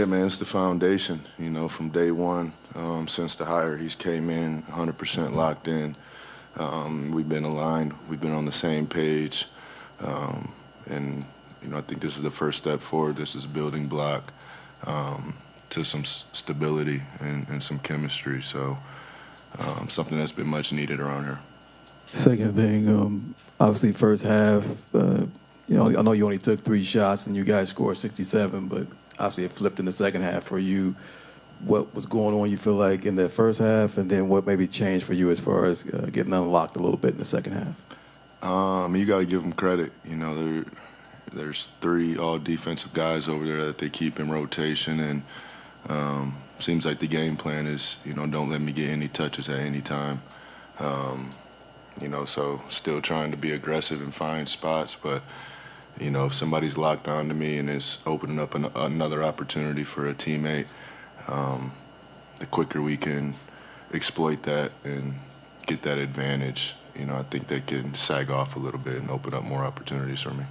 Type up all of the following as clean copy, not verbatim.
Yeah, man, it's the foundation. From day one, since the hire, he's came in 100% locked in. We've been aligned. We've been on the same page. And I think this is the first step forward. This is a building block to some stability and some chemistry. So something that's been much needed around here. Second thing, obviously first half, I know you only took 3 shots and you guys scored 67, but obviously it flipped in the second half for you. What was going on, you feel like, in that first half, and then what maybe changed for you as far as getting unlocked a little bit in the second half? You got to give them credit. There's 3 all-defensive guys over there that they keep in rotation, and seems like the game plan is, don't let me get any touches at any time. So still trying to be aggressive and find spots, but, if somebody's locked onto me and is opening up another opportunity for a teammate, the quicker we can exploit that and get that advantage, I think they can sag off a little bit and open up more opportunities for me.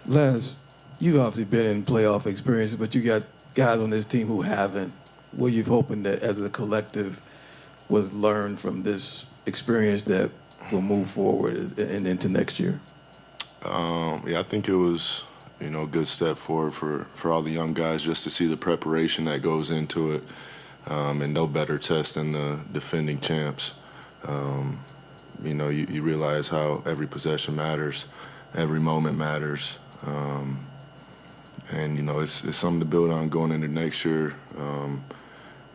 Les, you've obviously been in playoff experiences, but you got guys on this team who haven't. What you're hoping that as a collective was learned from this experience that will move forward and into next year? I think it was, a good step forward for all the young guys just to see the preparation that goes into it, and no better test than the defending champs. You realize how every possession matters, every moment matters, and it's something to build on going into next year.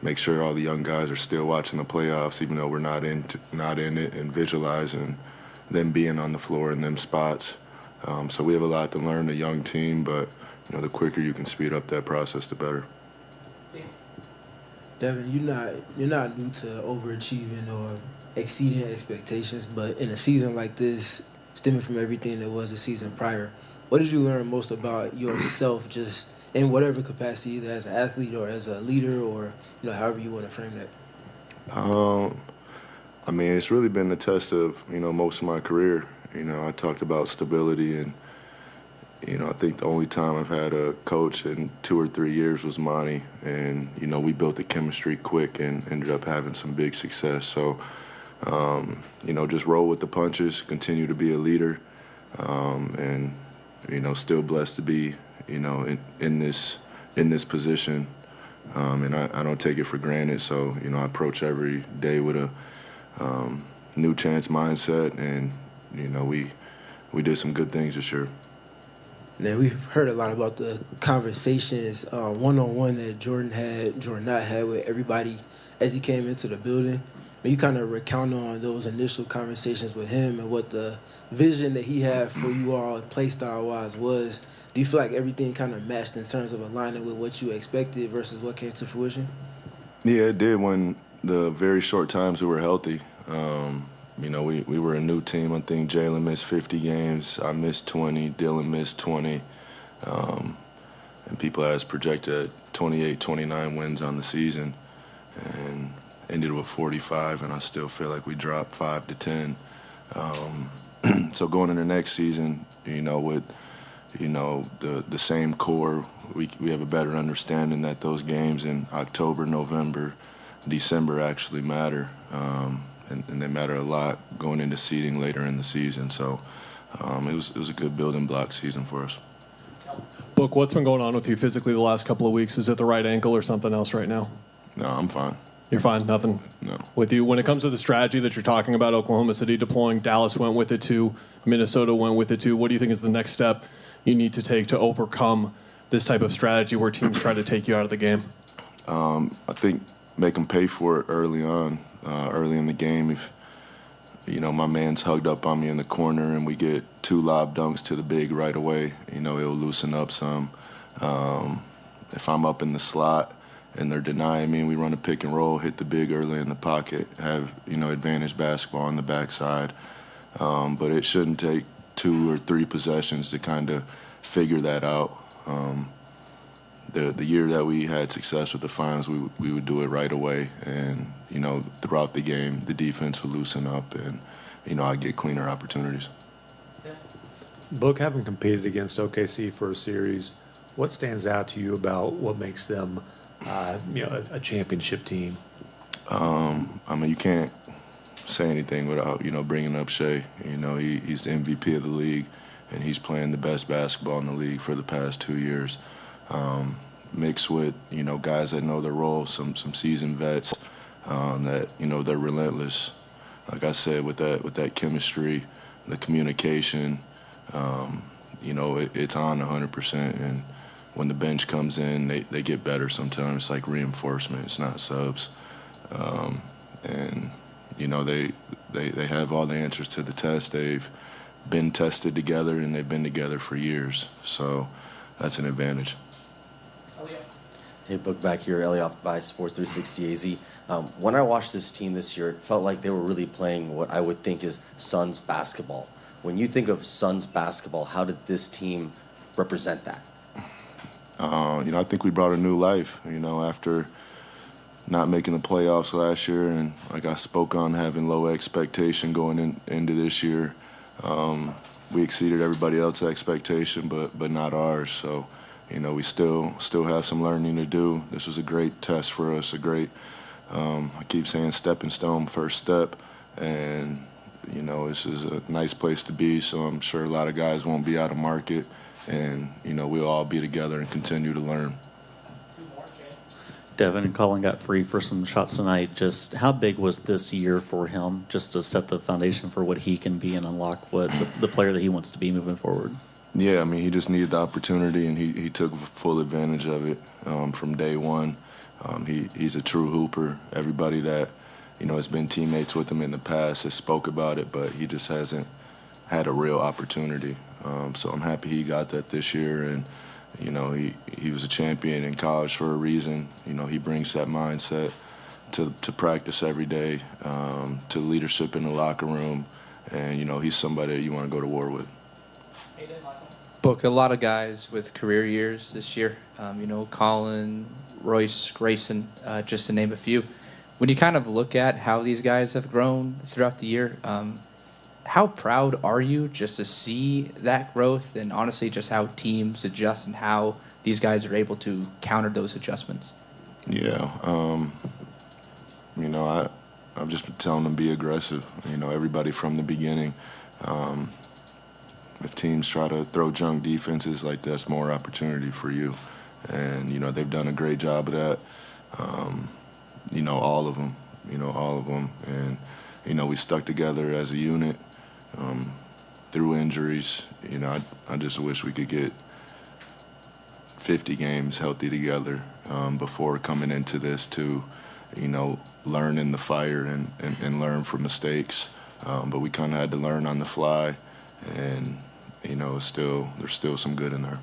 Make sure all the young guys are still watching the playoffs, even though we're not in it, and visualizing them being on the floor in them spots. So we have a lot to learn, a young team, but the quicker you can speed up that process, the better. Devin, you're not new to overachieving or exceeding expectations, but in a season like this, stemming from everything that was the season prior, what did you learn most about yourself, just in whatever capacity, either as an athlete or as a leader, or however you want to frame that? It's really been the test of most of my career. I talked about stability, and I think the only time I've had a coach in 2 or 3 years was Monty, and we built the chemistry quick and ended up having some big success. So just roll with the punches, continue to be a leader, and still blessed to be in this position, and I don't take it for granted. So I approach every day with a new chance mindset, and we did some good things this year. Now, we've heard a lot about the conversations one-on-one that Jordan had with everybody as he came into the building. Can you kind of recount on those initial conversations with him and what the vision that he had for you all, play style-wise, was? Do you feel like everything kind of matched in terms of aligning with what you expected versus what came to fruition? Yeah, it did when the very short times we were healthy. We were a new team. I think Jalen missed 50 games. I missed 20. Dylan missed 20. And people had us projected at 28, 29 wins on the season, and ended with 45, and I still feel like we dropped 5 to 10. So going into next season, with the same core, we have a better understanding that those games in October, November, December actually matter, and they matter a lot going into seeding later in the season. So it was a good building block season for us. Book, what's been going on with you physically the last couple of weeks? Is it the right ankle or something else right now? No, I'm fine. You're fine? Nothing? No. With you? When it comes to the strategy that you're talking about, Oklahoma City deploying, Dallas went with it too, Minnesota went with it too. What do you think is the next step you need to take to overcome this type of strategy where teams try to take you out of the game? I think make them pay for it early on, early in the game. If my man's hugged up on me in the corner and we get 2 lob dunks to the big right away, it'll loosen up some. If I'm up in the slot and they're denying me and we run a pick and roll, hit the big early in the pocket, have advantage basketball on the backside. But it shouldn't take 2 or 3 possessions to kind of figure that out. The year that we had success with the finals, we would do it right away, and throughout the game, the defense would loosen up, and I'd get cleaner opportunities. Book, having competed against OKC for a series, what stands out to you about what makes them a championship team? I mean, you can't say anything without, bringing up Shai. He's the MVP of the league, and he's playing the best basketball in the league for the past 2 years. Mixed with, guys that know their role, some seasoned vets that, they're relentless. Like I said, with that chemistry, the communication, it's on 100%. And when the bench comes in, they get better sometimes. It's like reinforcement. It's not subs. And they have all the answers to the test. They've been tested together, and they've been together for years. So that's an advantage. Hey, Book back here, Elliot by Sports 360 AZ. When I watched this team this year, it felt like they were really playing what I would think is Suns basketball. When you think of Suns basketball, how did this team represent that? I think we brought a new life, after not making the playoffs last year, and like I spoke on having low expectation going into this year. We exceeded everybody else's expectation, but not ours. So, we still have some learning to do. This was a great test for us, a great, I keep saying stepping stone, first step, and this is a nice place to be. So I'm sure a lot of guys won't be out of market, and we'll all be together and continue to learn. Devin and Colin got free for some shots tonight. Just how big was this year for him, just to set the foundation for what he can be and unlock what the player that he wants to be moving forward? Yeah, I mean, he just needed the opportunity, and he took full advantage of it from day one. He's a true hooper. Everybody that has been teammates with him in the past has spoke about it, but he just hasn't had a real opportunity. So I'm happy he got that this year, and he was a champion in college for a reason. He brings that mindset to practice every day, to leadership in the locker room, and he's somebody that you want to go to war with. Book, a lot of guys with career years this year. Colin, Royce, Grayson, just to name a few. When you kind of look at how these guys have grown throughout the year, how proud are you just to see that growth, and honestly just how teams adjust and how these guys are able to counter those adjustments? Yeah, I've just been telling them be aggressive. Everybody from the beginning. If teams try to throw junk defenses, like that's more opportunity for you, and they've done a great job of that. All of them, and we stuck together as a unit. Through injuries, I just wish we could get 50 games healthy together before coming into this to, learn in the fire and learn from mistakes. But we kind of had to learn on the fly, and there's still some good in there.